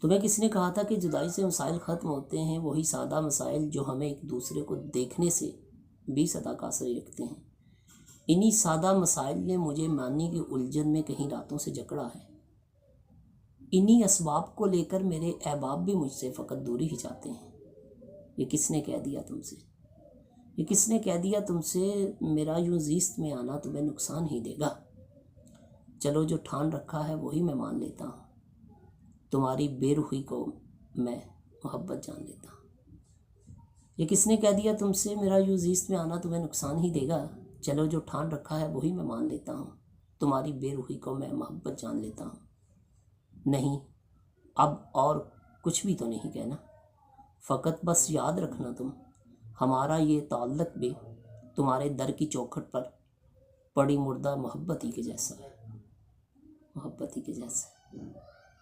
تمہیں کس نے کہا تھا کہ جدائی سے مسائل ختم ہوتے ہیں؟ وہی سادہ مسائل جو ہمیں ایک دوسرے کو دیکھنے سے بھی صدا قاصری رکھتے ہیں۔ انہی سادہ مسائل نے مجھے معنی کی الجھن میں کہیں راتوں سے جکڑا ہے۔ انہی اسباب کو لے کر میرے احباب بھی مجھ سے فقط دوری ہی چاہتے ہیں۔ یہ کس نے کہہ دیا تم سے؟ یہ کس نے کہہ دیا تم سے میرا یوں زیست میں آنا تمہیں نقصان ہی دے گا؟ چلو جو ٹھان رکھا ہے وہی میں مان لیتا ہوں، تمہاری بے رخی کو میں محبت جان لیتا ہوں۔ یہ کس نے کہہ دیا تم سے میرا یوں زیست میں آنا تمہیں نقصان ہی دے گا؟ چلو جو ٹھان رکھا ہے وہی میں مان لیتا ہوں، تمہاری بے رخی کو میں محبت جان لیتا ہوں۔ نہیں، اب اور کچھ بھی تو نہیں کہنا، فقط بس یاد رکھنا تم، ہمارا یہ تعلق بھی تمہارے در کی چوکھٹ پر پڑی مردہ محبت ہی کے جیسا ہے، محبت ہی کے جیسا ہے۔